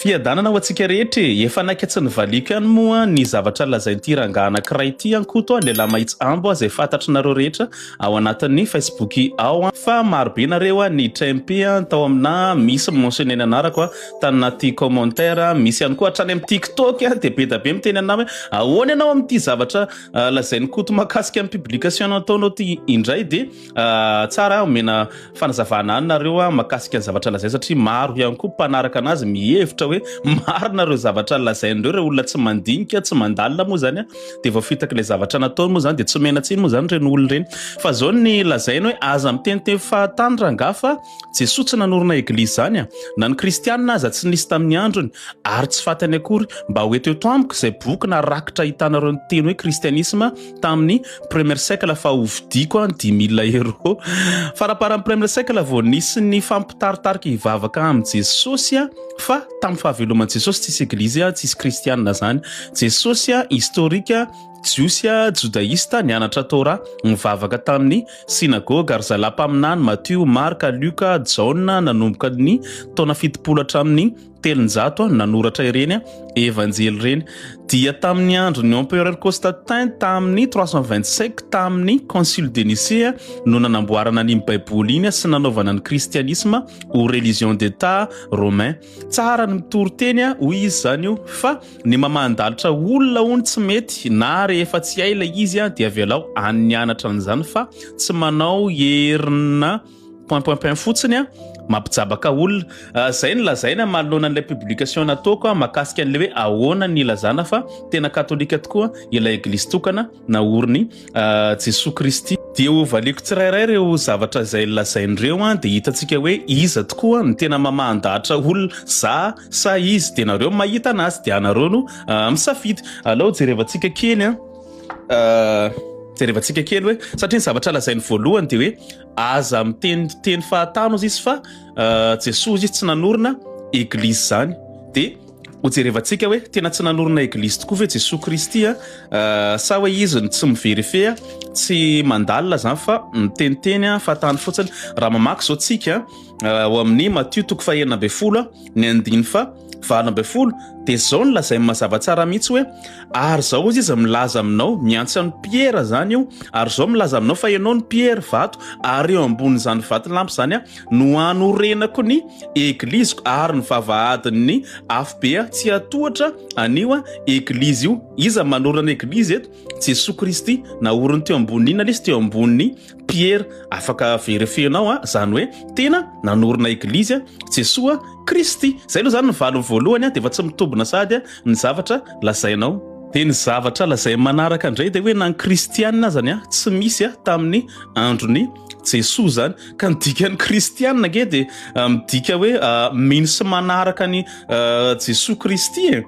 Fiadanana ho antsika rehetra efa nakatsy ny valiko ihany moa ny zavatra lazain'ity rangahy anankiray ity an Koto lehilahimahitsiambo izay fantatrinareo rehetra ao anatin'ny Facebook ao fa marobe nareo ny TMP tao amina misy mentionné anarako tanaty commentaire misy ihany koa hatrany amin'ny TikTok dia be da be miteny anao hoe ahoana ianao amin'ity zavatra lazain'ny Koto mahakasika amin'ny publication nataonao ty indray dia tsara omena fanazavana any nareo mahakasika ny zavatra lazay satria maro ihany koa mpanaraka anazy mihevitra hoe marina reo zavatra lazaindreo reo olona tsy mandinika tsy mandalina moa zany dia vao fitaka le zavatra nataony moa zany dia tsy menatsiny moa zany reny olona reny fa zao ny lazainy hoe aza miteniteny fahatany rangahy fa Jesosy tsy nanorina eglizy zany na ny kristianina aza tsy nisy tamin'ny androny ary tsy fatany akory mba ho eto amiko izay boky narakitra hitanareo ny teny hoe kristianisme tamin'ny premier siècle fa hovidiako 10 000 euro faraparan'ny premier siècle vao nisy ny fampitaritarika hivavaka amin'ny Jesosy fa tamin'ny fahaveloman'i Jesosy tsisy eglizy tsisy kristianina zany Jesosy historika Jiosy judaïsta nianatra Torah mivavaka tamin'ny synagogue ary zalampaminany Matthieu, Marc, Luc, John nanomboka ny taona 70 hatramin'ny 300 nanoratra ireny evanjely reny dia tamin'ny andro ny empereur Constantin tamin'ny 325 tamin'ny concile de Nicée no nanamboarana ny baiboly iny sy nanaovana ny kristianisme ho religion d'état romain tsara ny mitory-teny hoy izy zany io fa ny mamandalitra olona hony tsy mety na rehefa tsy aila izy dia avelao anyanatra an'izany fa tsy manao herina point fotsiny mampijabaka olona zay ny lazaina manoloana an'ilay publication nataoko mahakasika an'ilay hoe ahoana ny lazana fa tena katolika tokoa ilay eglizy tokana naoriny Jesosy Kristy dia ho valiko tsirairay reo zavatra izay lazaindreo dia hitantsika hoe iza tokoa ny tena mamandahatra olona sa izy dia nareo mahita anazy dia anareo no misafidy alao jerevantsika kely jerevantsika kely hoe satria ny zavatra lazainy voalohany dia hoe aza miteny fahatano izy fa Jesosy izy tsy nanorina eglizy zany dia hojerevantsika hoe tena tsy nanorina eglizy tokoa ve Jesosy Kristy sa hoe izy tsy miverifie tsy mandalina zany fa miteniteny fahatany fotsiny raha mamaky zao tsika ao amin'ny Matthieu 9:20 ny andiny fa 20 dia zao ny lazay mazava tsara mihitsy hoe ary zao izy milaza aminao miantsy amin'ny Pierre zany io ary zao milaza aminao fa ianao ny Pierre vato ary eo ambonin'izany vato lampy zany no anorenako ny egliziko ary ny vavahadin'ny afo be tsy atohatra anio eglizy io iza manorana eglizy eto Jesosy Kristy naoriny teo ambonin'ina izy teo ambonin'ny Pierre afaka verifienao zany hoe tena nanorina eglizy Jesosy Kristy zay aloha zany ny valony voalohany dia efa tsy mitobina sady ny zavatra lazainao dia ny zavatra lazay manaraka indray dia hoe na ny kristianina zany tsy misy tamin'ny androny Jesosy zany ka midika ny kristianina nge dia midika hoe mino sy manaraka ny Jesosy Kristy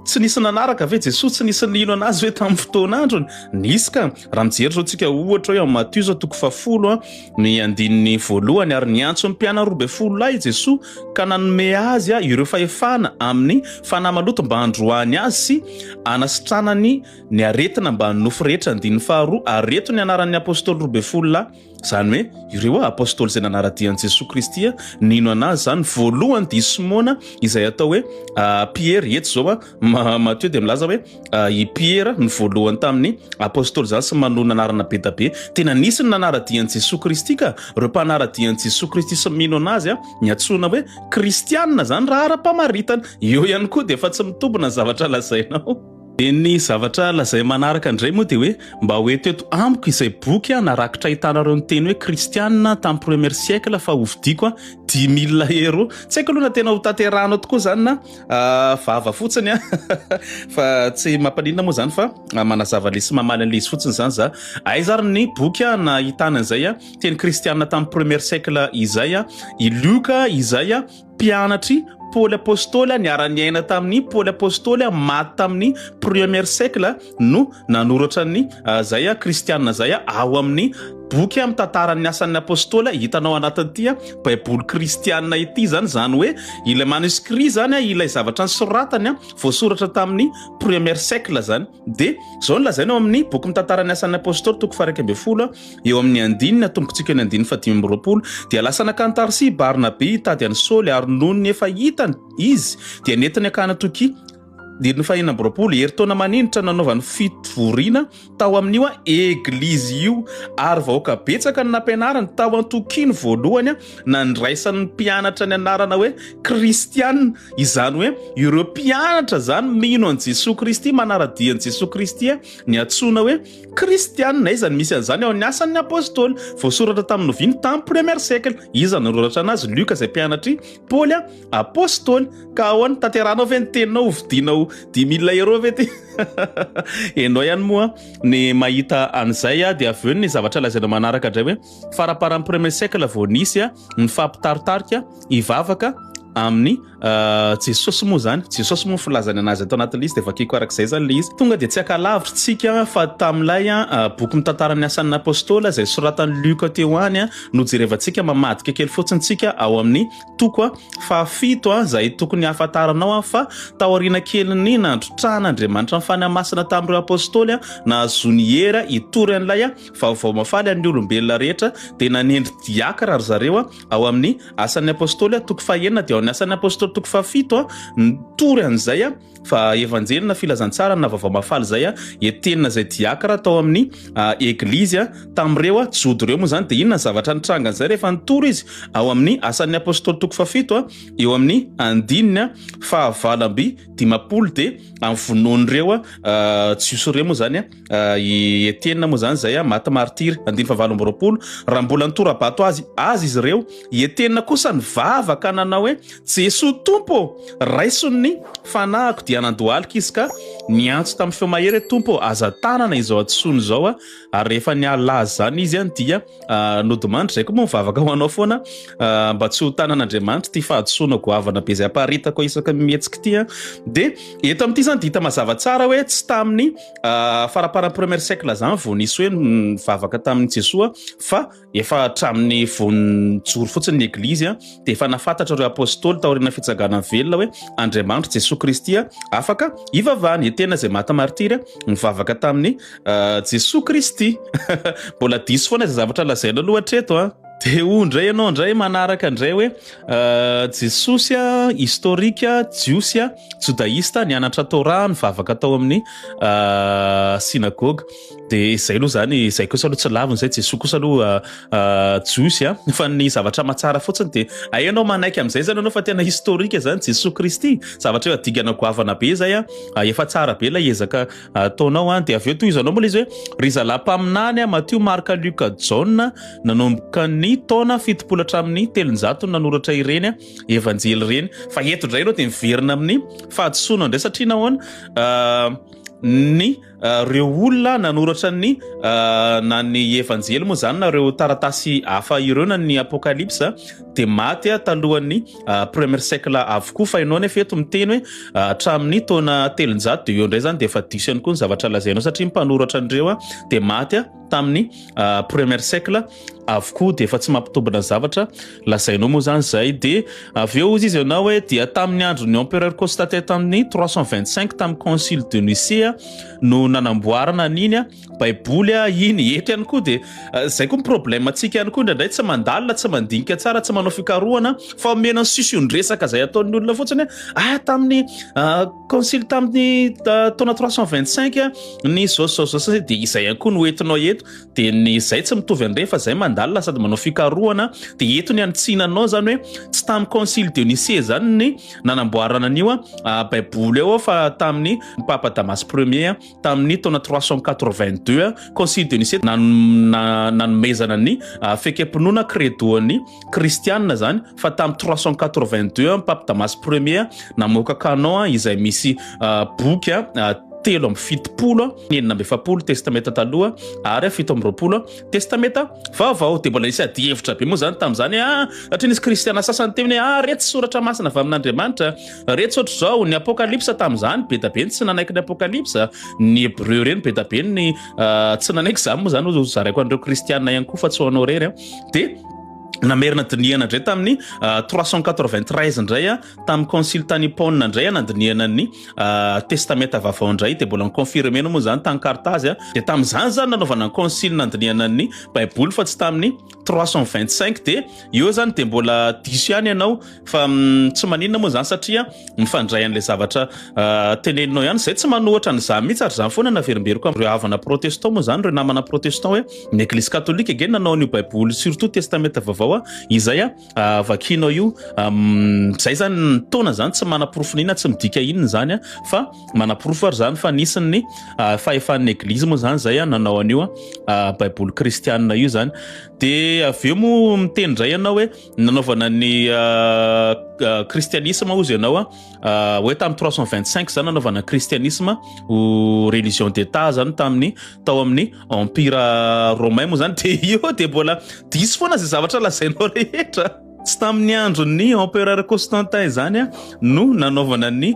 tsy nisy nanaraka ve Jesosy tsy nisy nino anazy hoe tamin'ny fotoana androny nisy ka raha mijery zao tsika ohatra hoe Matthieu zao 10 ny andininy voalohany ary niantso ny mpiana 12 lahy Jesosy ka nanome azy ireo fahefana amin'ny fanahy maloto mba androany azy sy anasitranany ny aretina mba nofo rehetra andininy faharoa areto ny anaran'ny apôstoly 12 lahy zany hoe ireo apôstoly izay nanaradian'i Jesosy Kristy nino anazy zany voalohany dia Simona izay atao hoe Pierre eto zao Matthieu dia milaza hoe i Pierre ny voalohany tamin'ny apôstoly zany sy manona anarana be da be tena nisy ny nanaradian'i Jesosy Kristy ka reo mpanaradian'i Jesosy Kristy sy mino anazy niantsona hoe kristianina zany raha ara-pamaritana eo ihany koa dia efa tsy mitobina zavatra lazainao dia ny zavatra lazay manaraka indray moa dia hoe mba ho eto amiko izay boky narakitra hitanareo ny teny hoe kristianina tamin'ny premier siècle fa hovidiako 10 000 euro tsy haiko aloha na tena ho tanterahana tokoa zany na vava fotsiny fa tsy mampaninona moa zany fa manazava le sy mamaly an'le izy fotsiny zany za aizary ny boky na hitana an'izay teny kristianina tamin'ny premier siècle izay i Luc izay mpianatry Paul apôstoly niara-niaina tamin'ny Paul apôstoly maty tamin'ny premier siècle no nanoratra ny zay kristianina zay ao amin'ny boky amin'ny tantaran'ny asan'ny apôstôla hitanao anatin'ity baiboly kristianina ity zany hoe ilay manuscrit zany ilay zavatra nisoratany voasoratra tamin'ny premier siècle zany de zao nolazaina eo amin'ny boky mitantaran'ny asan'ny apôstôla toko 120 eo amin'ny andinina tombokontsika ny andinina 520 dia lasa nakantary sy Barnabe hitady any Saoly ary noho ny efa hitany izy dia nentiny akana toky diriny fahina amby heritaona maninitra nanaovany fitovoriana tao amin'io eglizy io ary vahoaka betsaka ny nampianarany tao an-tokiny voalohany nandraisan'ny mpianatra ny anarana hoe kristianina izany hoe ireo mpianatra zany mino an Jesosy Kristy manaradia an Jesosy Kristy ny atsona hoe kristianina izany misy an'izany ao ny asan'ny apôstôly voasoratra tamin'ny noviny tamin'ny premier siècle iza nanoratra anazy Luka izay mpianatry Paoly apôstôly ka ahoany tanteranao ve ny teninao vidinao 10 000 € vety enao ihany moa ny mahita an'izay dia avy eo ny zavatra lazaina manaraka indray hoe faraparan'ny premier siècle vao nisy ny fampitaritarika hivavaka amin'ny Jesosy moa zany Jesosy moa filazany anazy atao anatin'ny izy de vakiko arak'izay zany le izy tonga de tsy akalavitra tsika fa tamilay boky mitantaran'ny asan'ny apôstôla izay soratany Luka teo any no jerevantsika mamadika kely fotsiny tsika ao amin'ny toko fahafito izay tokony hafantaranao fa taoriana kely nandrotrahana Andriamanitra ny fanamasina tamin'ireo apôstôly nahazony hera hitory an'ilay vaovao mafaly amin'ny olombelona rehetra de nanendry diakara ary zareo ao amin'ny asan'ny apôstôly toko 1 dia ao amin'ny asan'ny apôstôly toko 7 nitory an'izay fa evanjelina filazantsara na vaovao mafaly zay etenina zay diakara tao amin'ny eglizy tamin'ireo jody ireo moa zany de inona zavatra nitranga an'izay rehefa nitory izy ao amin'ny asan'ny apôstôly toko 7 eo amin'ny andinina fahavalamby 10 de amin'ny vonoan'ireo Jiosy ireo moa zany etenina moa zany zay maty martiry andiny fahavalamby 20 raha mbola nitorabato azy izy ireo etenina kosa ny vavaka nanao hoe Jesosy tompo raison'ny fanahiko dia nandohalika izy ka niantso tamin'ny feo mahery tompo aza tanana izao atsony zao ary rehefa nialaza zany izy dia nodimandry zay koa moa mivavaka ho anao foana mba tsy ho tanan'Andriamanitra ty fahadisoana goavana be zay aparitako isaka mihetsika ty de eto amin'ity zany dia hita mazava tsara hoe tsy tamin'ny faraparan'ny premier siècle zany vao nisy hoe mivavaka tamin'ny Jesosy fa efa hatramin'ny vonijoro fotsiny ny eglizy de efa nafantatra ireo apôstôly taoriana fitsangana velona hoe Andriamanitra Jesosy Kristy afaka ivavany tena zay maty martiry mivavaka tamin'ny Jesosy Kristy mbola diso foana zay zavatra lazaina aloha hatreto de ondray ianao ndray manaraka ndray hoe Jesosy historika jiosy judaïsta nianatra Torah mivavaka tao amin'ny synagogue de zay aloha zany zay kosa aloha tsy laviny zay Jesosy kosa aloha jiosy fa ny zavatra matsara fotsiny de ayanao manaiky am'izay zany anao fa tena historika zany Jesosy Kristy zavatra hoe adigana goavana be zay efa tsara be la ezaka ataonao de avy eo toy izanao moa izy hoe ry zalampaminany Matthieu Marc Luc John nanomboka ny taona 70 hatramin'ny 300 nanoratra ireny evanjely ireny fa eto ndray anao de miverina amin'ny fahadisoana ndray satria nahoana ny reo olona nanoratra ny na ny evanjely moa zany na reo taratasy hafa ireo na ny apokalypsa de maty talohan'ny premier siècle avokoa fa ianao nefa eto miteny hoe hatramin'ny taona 300 de eo ndray zany de efa diso ihany koa ny zavatra lazainao satria mpanoratra andreo de maty tamin'ny premier siècle avokoa de efa tsy mampitombona zavatra lazainao moa zany zay de avy eo izy ianao hoe dia tamin'ny andro ny empereur Constantin tamin'ny 325 tamin'ny concile de Nicée no nanamboarana an'iny baiboly iny eto ihany koa de zay koa problème atsika ihany koa ndray tsy mandalina tsy mandinika tsara tsy manao fikarohana fa omena ny sisiondresaka zay ataon'ny olona fotsiny tamin'ny concile tamin'ny taona 325 ny zao de izay ihany koa no entinao eto de ny zay tsy mitovy andre fa zay mandalina sady manao fikarohana de eto ny antsinanao zany hoe tsy tamin'ny concile de Nicée zany ny nanamboarana an'io baiboly eo fa tamin'ny papa Damas premier tamin'ny taona 382 concile de Nicée nanomezana ny fekempinoana credoan'ny kristianina zany fa tamin'ny 382 papa Damas premier namoaka canon izay misy boky telo amby fitopolo enina amby efapolo testameta taloha ary fito amby roapolo testameta vaovao de mbola isy ady hevitra be moa zany tam'zany satria nisy kristiana sasany teny hoe reto soratra masina avy amin'Andriamanitra reto sotro zao ny apokalypsa tam'zany be da be tsy nanaiky ny apokalypsa ny hébreu reny be da be ny tsy nanaiky zany moa zany zaraiko andreo kristiana ihany koa fa tsy ho anao rery de namerina dinihana indray tamin'ny 393 indray tamin'ny concile tany Hippone indray nandinihana ny testameta vaovao indray de mbola niconfirmena moa zany tany Carthage de tamin'izany zany nanaovana ny concile nandinihana ny baiboly fa tsy tamin'ny 325 de io zany de mbola diso ihany ianao fa tsy maninona moa zany satria mifandray an'le zavatra teneninao ihany zay tsy manohatra an'izany mihitsy ary zany foana naverimberiko am'ireo havana protestant moa zany ireo namana protestant hoe ny église catholique ege nanao an'io baiboly surtout testameta vaovao izay vakinao io zay zany tona zany tsy manaporofo nina tsy midika inona zany fa manaporofo ary zany fa nisiny fahefan'ny église moa zany zay nanao an'io baiboly kristianina io zany de aveo mo miteny ndray ianao hoe nanaovana ny christianisme ozy ianao hoe tamin'ny 325 zany nanaovana christianisme o religion d'état zany tamin'ny tao amin'ny empire romain moa zany de io de mbola diso foana zay zavatra lazainao rehetra tsy tamin'ny andron'ny empereur Constantin zany no nanaovana ny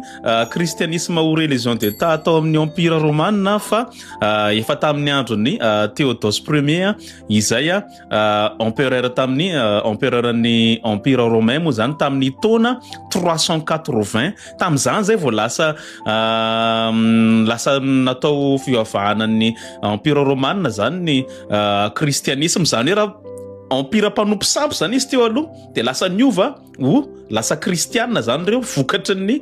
christianisme ou religion d'état atao amin'ny empire romain fa efa tamin'ny andron'ny Théodose Ier izay empereur tamin'ny empereur ny empire romain moa zany tamin'ny taona 380 tam'izany zay vao lasa natao fivavahana ny empire romain zany ny christianisme zany hoe raha empire mpanompo sampo zany izy teo aloha de lasa niova lasa kristianina zany reo vokatry ny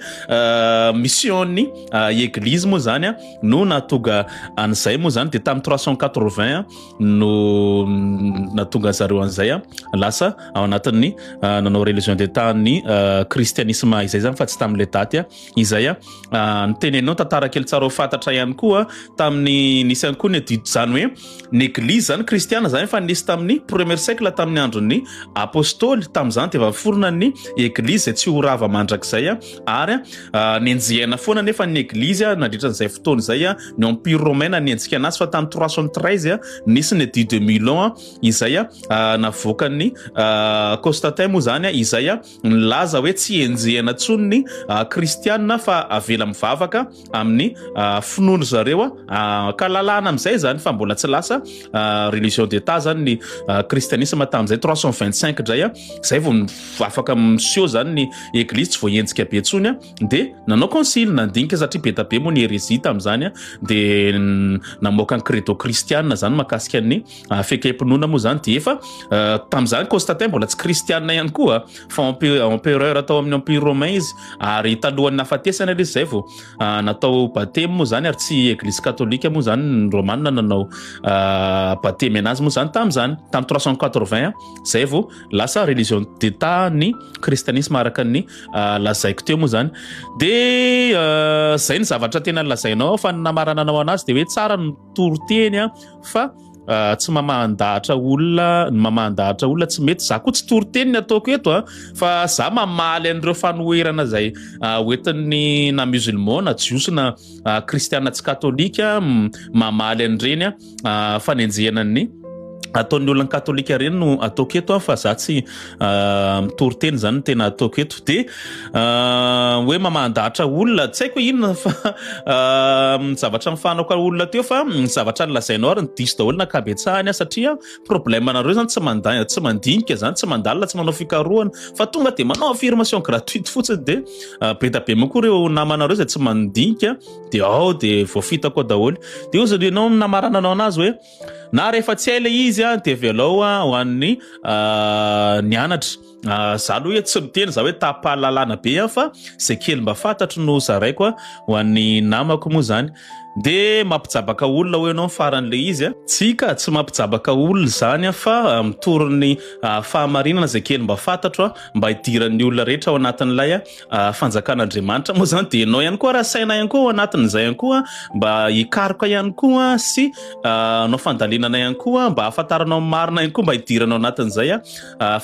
mission'ny église moa zany no natonga an'izay moa zany de tamin'ny 380 no natonga zareo an'izay lasa ao anatin'ny nanao religion d'état ny christianisme izay zany fa tsy tamin'le daty izay nitenenao tantara kely tsara ho fantatra ihany koa tamin'ny nisy ihany koa ny adido zany hoe ny église zany kristiana zany fa nisy tamin'ny premier siècle tamin'ny andron'ny apôstoly tam'izany de forona ny église tsy ho rava mandrakizay ary nenjehana foana nefa ny église nandritra n'izay fotoana izay ny empire romain nenjika anazy fa tamin'ny 313 nisy ny édit de Milan izay navoaka ny Constantin moa zany izay nilaza hoe tsy enjehana tsony ny kristianina fa avela mivavaka amin'ny finono zareo ka lalàna amin'izay zany fa mbola tsy lasa religion d'état zany ny christianisme tamin'izay 325 indray zay vao afaka monsieur zany ny église tsy voaenjika be tsony de nanao concile nandinika satria be da be moa ny hérésie tam'izany de namoaka ny credo kristianina zany makasika ny fekepinoana moa zany de efa tam'izany Constantin mbola tsy kristianina ihany koa fa empereur atao amin'ny empire romain izy ary talohan'ny nafatesana izy zay vao natao baptême moa zany ary tsy église catholique moa zany ny romanina nanao baptême anazy moa zany tam'izany tamin'ny 380 zay vao lasa religion d'état ny christianisme araka ny lazaiko teo moa zany de zay ny zavatra tena lazainao fa ny namarananao anazy de hoe tsara ny toroteny fa tsy mamandahatra olona tsy mety za koa tsy toroteny ny ataoko eto fa za mamaly an'ireo fanoherana zay hoentin'ny na musulman na jiosy na kristiana tsy katolika mamaly an'ireny fanenjehana ny ataon'ny olona katolika reny no ataoko eto fa za tsy mitoroteny zany tena ataoko eto de hoe mamandahatra olona tsy haiko inona fa zavatra mifanako olona teo fa zavatra nlazainao ary ny diso daholo nakabetsahany satria problème nareo zany tsy mandinika zany tsy mandalina tsy manao fikarohana fa tonga de manao affirmation gratuite fotsiny de be da be moa reo namanareo zay tsy mandinika de de voafitako daholo de ozy ianao namarananao anazy hoe na rehefa tsy aila izy de velao ho an'ny nianatra za aloha hoe tsy miteny za hoe tapahalalana be fa zay kely mba fantatro no zaraiko ho an'ny namako moa zany de mampijabaka olona hoe ianao faran'le izy tsika tsy mampijabaka olona zany fa mitorony fahamarinana zay kely mba fantatro mba hidiran'ny olona rehetra ao anatin'ilay fanjakan'Andriamanitra moa zany de ianao ihany koa raha saina ihany koa ao anatin'izay ihany koa mba hikaroka ihany koa sy anao fandalinana ihany koa mba ahafantaranao marina ihany koa mba hidiranao anatin'izay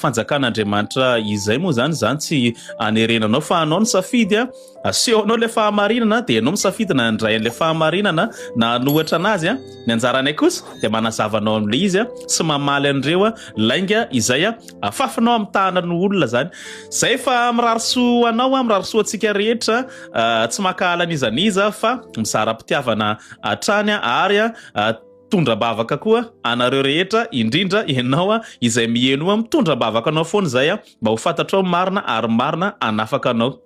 fanjakan'Andriamanitra izay moa zany tsy anerenanao fa anao ny safidy asehoanao le fahamarinana de ianao misafidy na andray an'le fahamarinana na anohatra anazy ny anjaranay kosa de manazavanao am'le izy sy mamaly an'ireo lainga izay afafanao amin'ny tahanan'olona zany zay fa mirarisoa anao mirarisoa antsika rehetra tsy makahala an'izaniza fa misara-pitiavana atrany ary tondra-bavaka koa anareo rehetra indrindra ianao izay mieno mitondra-bavaka anao foana zay mba ho fantatrao marina ary marina anafaka anao